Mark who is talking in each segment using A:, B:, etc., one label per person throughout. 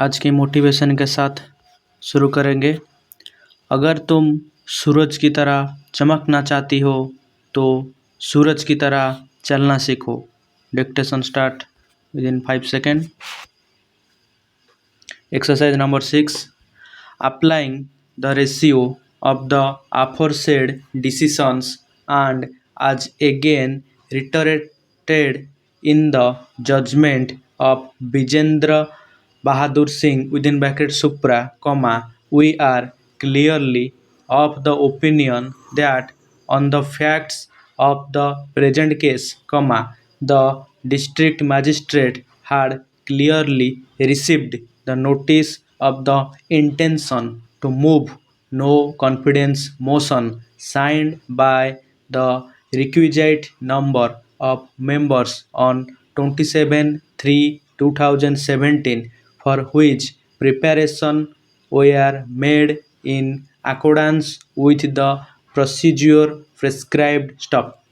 A: आज की मोटिवेशन के साथ शुरू करेंगे। अगर तुम सूरज की तरह चमकना चाहती हो तो सूरज की तरह चलना सीखो। Dictation start with in 5 second. Exercise number 6, applying the ratio of the aforesaid decisions and as again reiterated in the judgment of Bijendra Bahadur Singh within bracket Supra, we are clearly of the opinion that on the facts of the present case, the district magistrate had clearly received the notice of the intention to move no confidence motion signed by the requisite number of members on 27/3/2017, for which preparation were made in accordance with the procedure prescribed. Stop.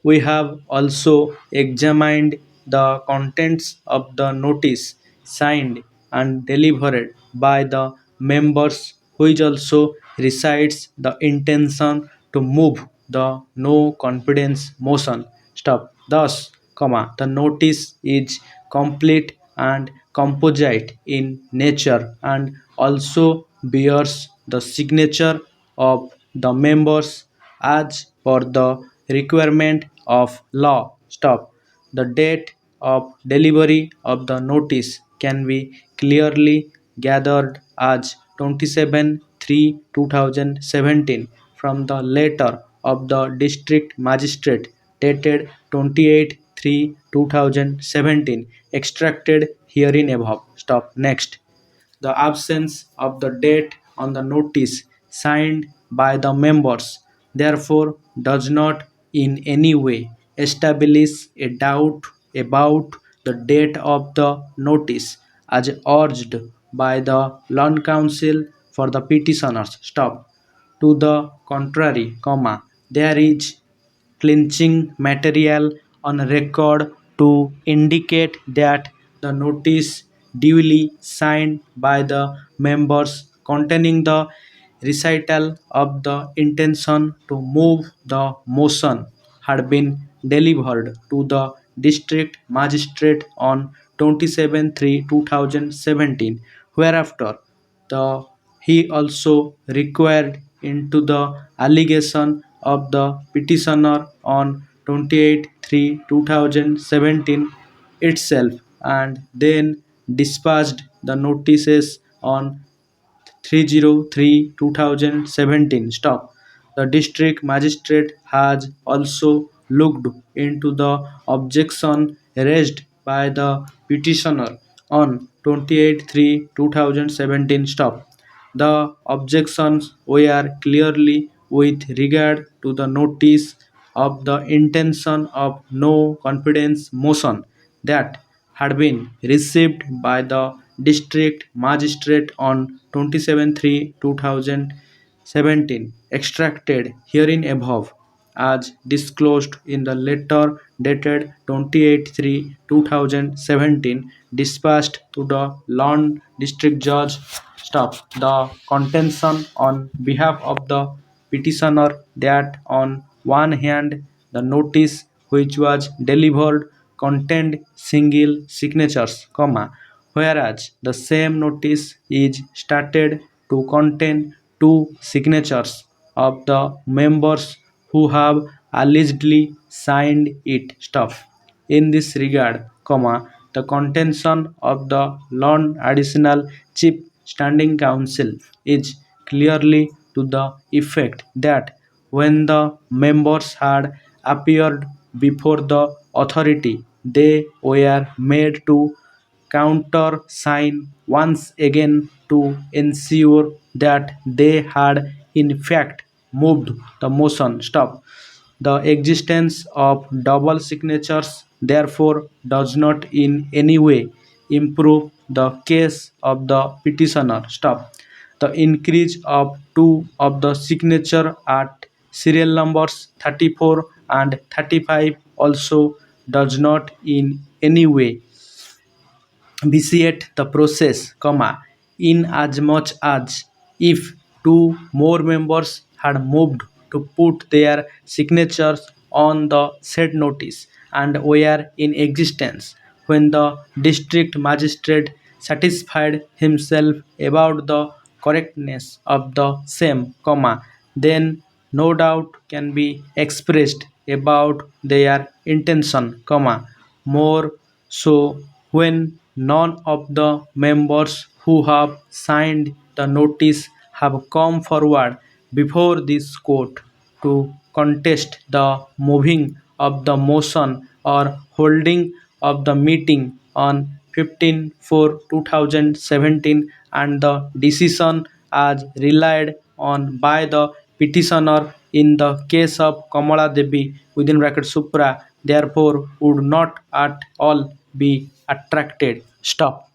A: We have also examined the contents of the notice signed and delivered by the members, which also recites the intention to move the no confidence motion. Stop. Thus, the notice is complete and composite in nature and also bears the signature of the members as per the requirement of law. Stop. The date of delivery of the notice can be clearly gathered as 27/3/2017 from the letter of the district magistrate dated 28/3/2017 extracted herein above. Stop. Next. The absence of the date on the notice signed by the members therefore does not in any way establish a doubt about the date of the notice as urged by the Land Council for the petitioners. Stop. To the contrary, there is clinching material on record to indicate that the notice duly signed by the members containing the recital of the intention to move the motion had been delivered to the district magistrate on 27/3/2017, whereafter the he also required into the allegation of the petitioner on 28/3/2017 itself, and then dispatched the notices on 3/03/2017. Stop. The district magistrate has also looked into the objection raised by the petitioner on 28/3/2017. Stop. The objections were clearly with regard to the notice of the intention of no confidence motion that had been received by the district magistrate on 27/3/2017 extracted herein above as disclosed in the letter dated 28/3/2017 dispatched to the Land District Judge. Stop. The contention on behalf of the petitioner that on one hand the notice which was delivered contained single signatures, whereas the same notice is stated to contain two signatures of the members who have allegedly signed it. Stop. In this regard, the contention of the Land Additional Chief Standing Counsel is clearly to the effect that when the members had appeared before the authority, they were made to countersign once again to ensure that they had in fact moved the motion. Stop. The existence of double signatures therefore does not in any way improve the case of the petitioner. Stop. The increase of two of the signature at serial numbers 34 and 35 also does not in any way vitiate the process, in as much as if two more members had moved to put their signatures on the said notice and were in existence when the district magistrate satisfied himself about the correctness of the same, then no doubt can be expressed about their intention, more so when none of the members who have signed the notice have come forward before this court to contest the moving of the motion or holding of the meeting on 15/4/2017 and the decision as relied on by the petitioner in the case of Kamala Devi within bracket Supra therefore would not at all be attracted. Stop.